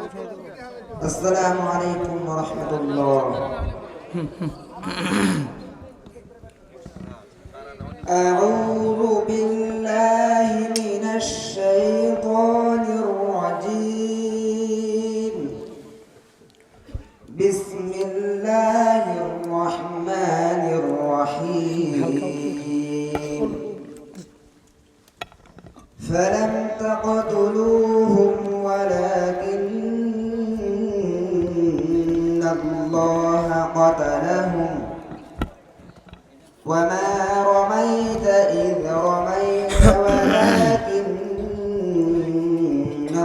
আসসালামু আলাইকুম ওয়া রাহমাতুল্লাহ। আউযু বিল্লাহি মিনাশ শাইতানির রাজীম। বিসমিল্লাহির রাহমানির রাহিম। فلم تقتلوهم ولكن الله قتلهم وما رميت إذ رميت ولكن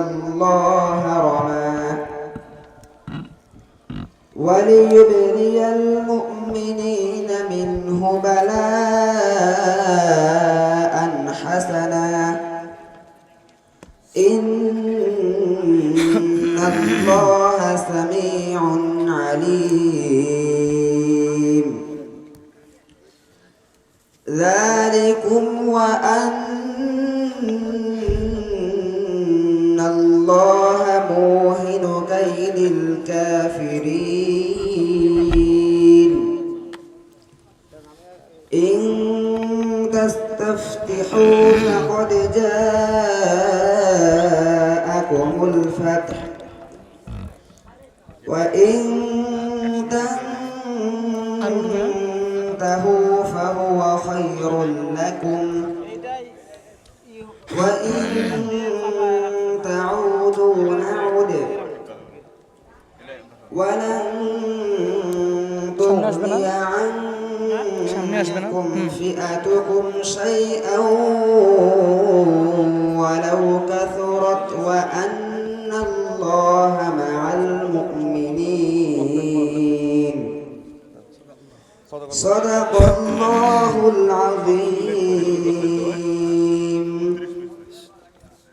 الله رمى وليبلي المؤمنين منه بلاء حسنا إن الله سميع عليم. ذلكم وأن الله موهن كيد الكافرين. إن تستفتحوا فقد جاءكم الفتح وإن تنتهوا فهو خير لكم وإن تعودوا نعد ولن تغني عنكم فئتكم شيئا ولو كثرت وأن الله مع المؤمنين. صدق الله العظيم.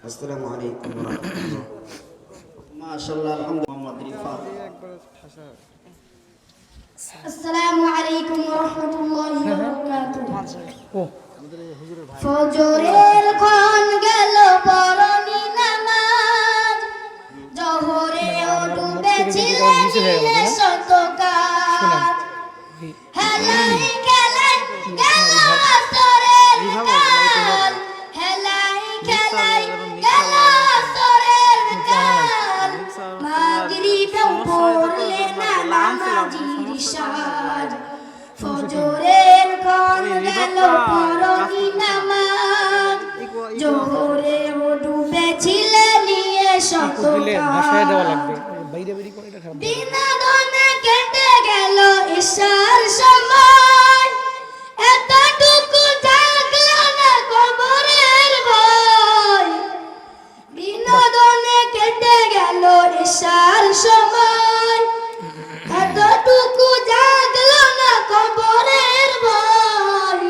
السلام عليكم ورحمة الله. ما شاء الله الحمد لله. محمد رفاق. আসসালামু আলাইকুম ওয়া রাহমাতুল্লাহি ওয়া বারাকাতুহু। ফজরের ক্ষণ গেল পরনি নামাজ, জোহরে ও ডুবেছিলেন নীলে শত কাজ। হেলাই খেলাই গেল আসরের কাল, হেলাই খেলাই গেল আসরের কাল। মাগরিবেও পড়লে না নামাজির সাজ, ফজরের ক্ষণ গেল পরনি নামাজ, জোহরে ও ডুবেছিলেন নিয়ে শত কাজ। বিনোদনে কেটে গেল ঈশার সময়, এতটুকু থাকলো না কবরের ভয়। বিনোদনে কেটে গেল ঈশার সময়, এতটুকু জাগলো না কবরের ভয়।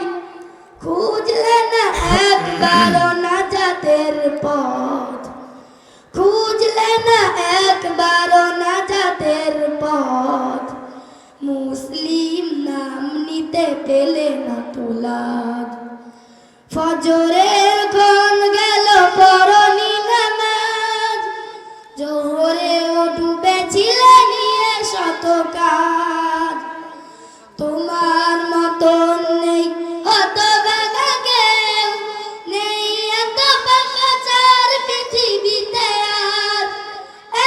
খুঁজলে না একবারও নাজাতের পথ, খুঁজলে না একবারও নাজাতের পথ। মুসলিম নাম নিতে পেলে না তুলাজ, ফজরের ক্ষণ গেল পরনি নামাজ, জোহরে ও ডুবেছিলেন নিয়ে শত কাজ। তোমার মতন নেই হতভাগা কেউ, নেই এত পাপাচার পৃথিবীতে আর।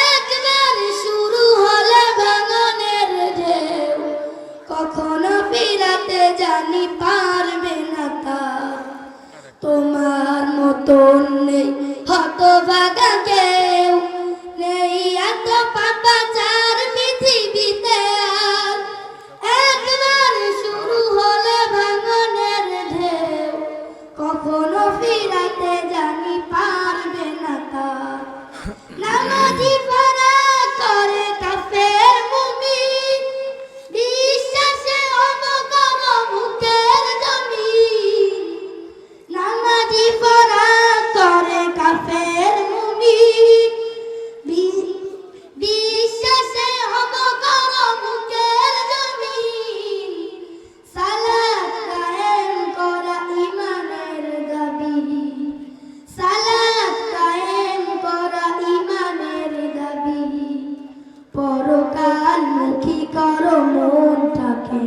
একবার শুরু হলে ভাঙনের ঢেউ, কখনো ফিরাতে জানি পারবে না তার। তোমার মতন নেই হতভাগা কেউ, নেই এত পাপাচার পৃথিবীতে আর। একবার শুরু হলে ভাঙনের ঢেউ, কখনো ফিরাতে জানি পারবে না তার। নামাজি ফারাক করে কাফের মুমিন, বিশ্বাসে অবগম বুকের জমিন। নামাজি ফারাক করে কাফের মুমিন, বিশ্বাসে অবগম বুকের জমিন। সালাত কায়েম করা ঈমানের দাবি, সালাত কায়েম করা ঈমানের করো মনটাকে